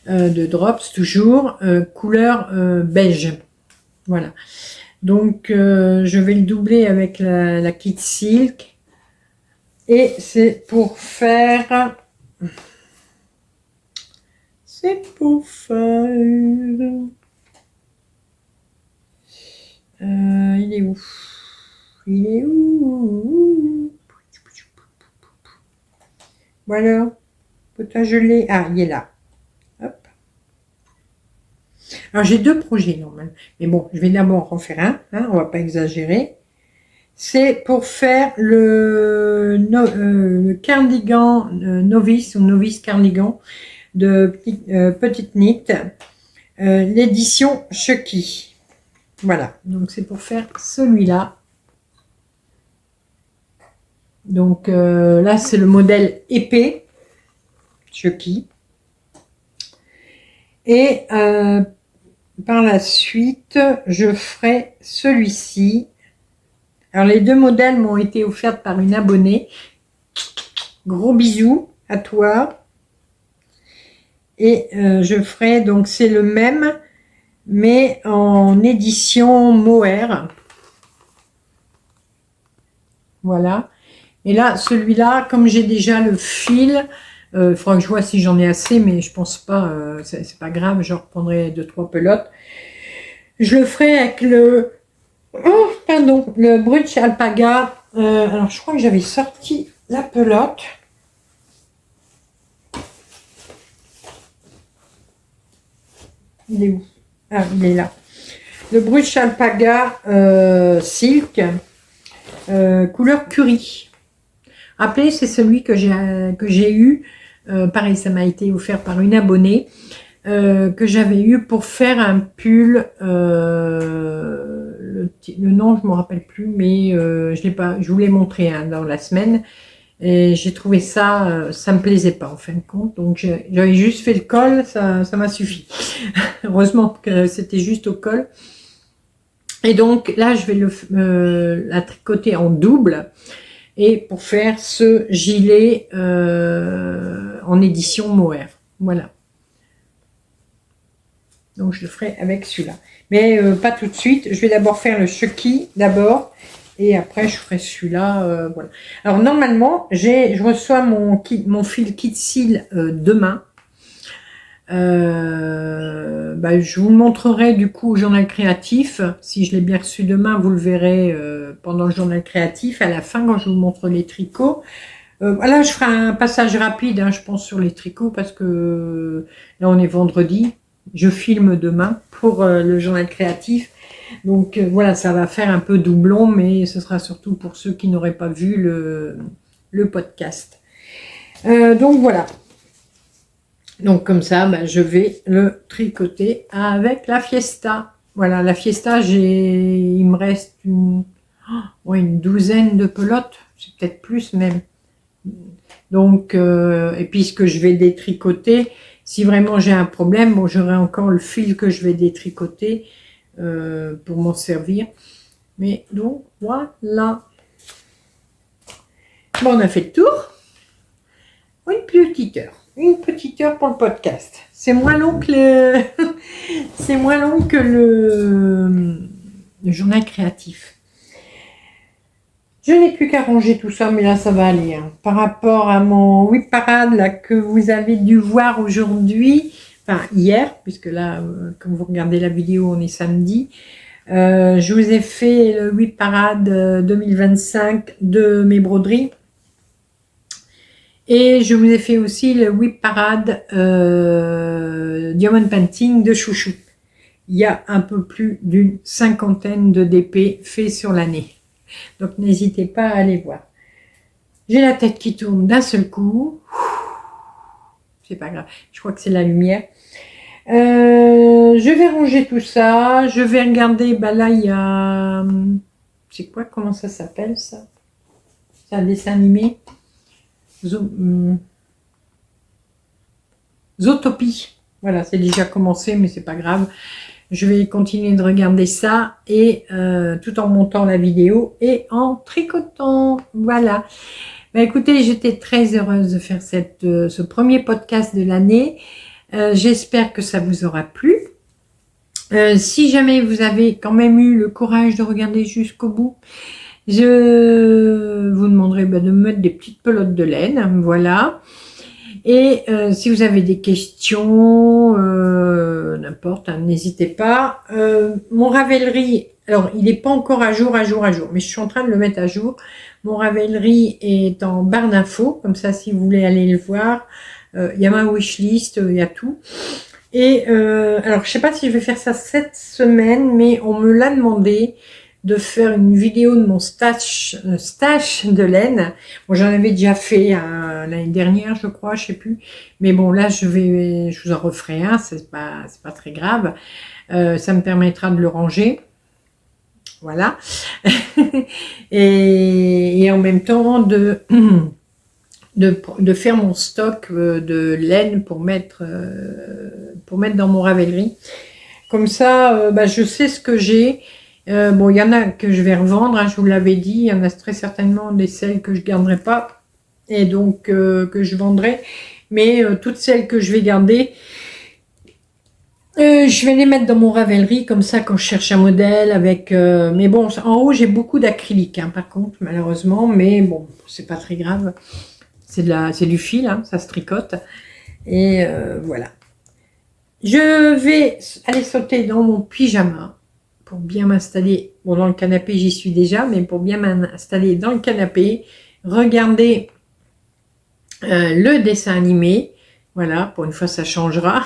de Drops, toujours, couleur beige. Voilà. Donc, je vais le doubler avec la kit silk. Et c'est pour faire... C'est pour faire... il est où? Il est où? Voilà. Peut-être je l'ai... Ah, il est là. Hop. Alors, j'ai deux projets, normalement. Mais bon, je vais d'abord en faire un. Hein, on va pas exagérer. C'est pour faire le cardigan novice ou novice cardigan de petite knit, l'édition Chucky. Voilà, donc c'est pour faire celui-là. Donc là, c'est le modèle épais Chucky. Et par la suite, je ferai celui-ci. Alors, les deux modèles m'ont été offerts par une abonnée. Gros bisous à toi. Et je ferai, donc c'est le même, mais en édition Mohair. Voilà. Et là, celui-là, comme j'ai déjà le fil, il faudra que je vois si j'en ai assez, mais je pense pas, c'est pas grave, je reprendrai 2-3 pelotes. Je le ferai avec le... Oh, pardon, le Brooch Alpaga. Alors, je crois que j'avais sorti la pelote. Il est où? Ah, il est là. Le Brooch Alpaga Silk, couleur curry. Rappelez, c'est celui que j'ai eu. Pareil, ça m'a été offert par une abonnée. Que j'avais eu pour faire un pull, le nom je me rappelle plus, mais je l'ai pas, je vous l'ai montré hein, dans la semaine, et j'ai trouvé ça, ça me plaisait pas en fin de compte, donc j'avais juste fait le col, ça m'a suffi. Heureusement que c'était juste au col. Et donc là je vais la tricoter en double, et pour faire ce gilet en édition Mohair. Voilà. Donc je le ferai avec celui-là. Mais pas tout de suite. Je vais d'abord faire le Chucky d'abord. Et après je ferai celui-là. Voilà. Alors normalement, je reçois mon fil Kit Seal demain. Je vous le montrerai du coup au journal créatif. Si je l'ai bien reçu demain, vous le verrez pendant le journal créatif. À la fin, quand je vous montre les tricots. Voilà, je ferai un passage rapide, hein, je pense, sur les tricots parce que là, on est vendredi. Je filme demain pour le journal créatif. Donc voilà, ça va faire un peu doublon, mais ce sera surtout pour ceux qui n'auraient pas vu le podcast. Donc voilà. Donc comme ça, je vais le tricoter avec la Fiesta. Voilà, la Fiesta, il me reste une douzaine de pelotes, c'est peut-être plus même. Donc, et puis ce que je vais détricoter, si vraiment j'ai un problème, bon, j'aurai encore le fil que je vais détricoter pour m'en servir. Mais donc, voilà. Bon, on a fait le tour. Une petite heure pour le podcast. C'est moins long que c'est moins long que le journal créatif. Je n'ai plus qu'à ranger tout ça, mais là, ça va aller. Hein. Par rapport à mon whip parade là, que vous avez dû voir aujourd'hui, enfin hier, puisque là, quand vous regardez la vidéo, on est samedi. Je vous ai fait le whip parade 2025 de mes broderies. Et je vous ai fait aussi le whip parade diamond painting de Chouchou. Il y a un peu plus d'une cinquantaine de DP faits sur l'année. Donc n'hésitez pas à aller voir. J'ai la tête qui tourne d'un seul coup. C'est pas grave, je crois que c'est la lumière. Je vais ranger tout ça. Je vais regarder, là il y a... C'est quoi, comment ça s'appelle ça? C'est un dessin animé. Zootopie. Voilà, c'est déjà commencé, mais c'est pas grave. Je vais continuer de regarder ça et tout en montant la vidéo et en tricotant. Voilà. Écoutez, j'étais très heureuse de faire ce premier podcast de l'année. J'espère que ça vous aura plu. Si jamais vous avez quand même eu le courage de regarder jusqu'au bout, je vous demanderai de me mettre des petites pelotes de laine. Voilà. Et si vous avez des questions, n'importe, hein, n'hésitez pas. Mon Ravelry, alors il n'est pas encore à jour, mais je suis en train de le mettre à jour. Mon Ravelry est en barre d'infos, comme ça si vous voulez aller le voir. Il y a ma wishlist, il y a tout. Et alors je sais pas si je vais faire ça cette semaine, mais on me l'a demandé de faire une vidéo de mon stash de laine. Bon, j'en avais déjà fait l'année dernière, je crois, je sais plus. Mais bon, là, je vous en referai un, c'est pas très grave. Ça me permettra de le ranger. Voilà. et en même temps, de faire mon stock de laine pour mettre dans mon Ravelry. Comme ça, je sais ce que j'ai. Bon, il y en a que je vais revendre, hein, je vous l'avais dit. Il y en a très certainement des celles que je garderai pas et donc que je vendrai. Mais toutes celles que je vais garder, je vais les mettre dans mon Ravelry comme ça quand je cherche un modèle avec. Mais bon, en haut j'ai beaucoup d'acrylique, hein, par contre malheureusement. Mais bon, c'est pas très grave. C'est du fil, hein, ça se tricote. Et voilà. Je vais aller sauter dans mon pyjama. Pour bien m'installer, bon dans le canapé j'y suis déjà, mais pour bien m'installer dans le canapé, regarder le dessin animé, voilà, pour une fois ça changera,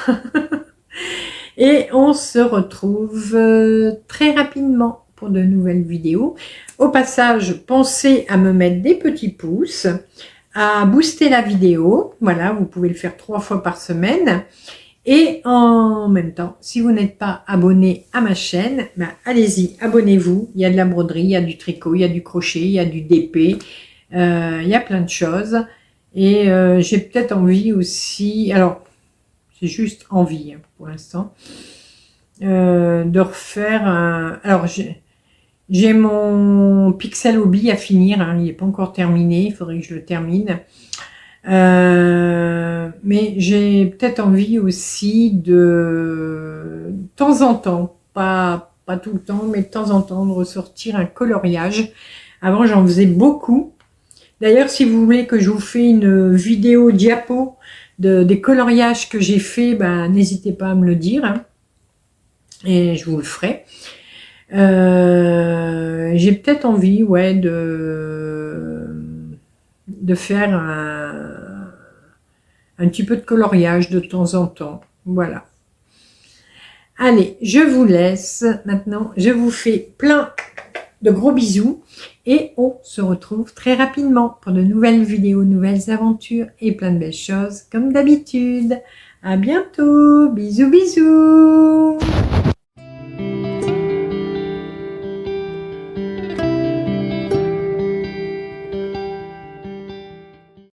et on se retrouve très rapidement pour de nouvelles vidéos. Au passage, pensez à me mettre des petits pouces, à booster la vidéo, voilà, vous pouvez le faire 3 fois par semaine. Et en même temps, si vous n'êtes pas abonné à ma chaîne, allez-y, abonnez-vous. Il y a de la broderie, il y a du tricot, il y a du crochet, il y a du DP, il y a plein de choses. Et j'ai peut-être envie aussi, alors c'est juste envie hein, pour l'instant, de refaire alors j'ai mon Pixel Hobby à finir, hein, il n'est pas encore terminé, il faudrait que je le termine. Mais Mais j'ai peut-être envie aussi de temps en temps, pas tout le temps, mais de temps en temps, de ressortir un coloriage. Avant, j'en faisais beaucoup. D'ailleurs, si vous voulez que je vous fasse une vidéo diapo des coloriages que j'ai fait, ben, n'hésitez pas à me le dire, hein, et je vous le ferai. J'ai peut-être envie, ouais, de faire un petit peu de coloriage de temps en temps. Voilà. Allez, je vous laisse maintenant. Je vous fais plein de gros bisous et on se retrouve très rapidement pour de nouvelles vidéos, nouvelles aventures et plein de belles choses comme d'habitude. À bientôt. Bisous, bisous.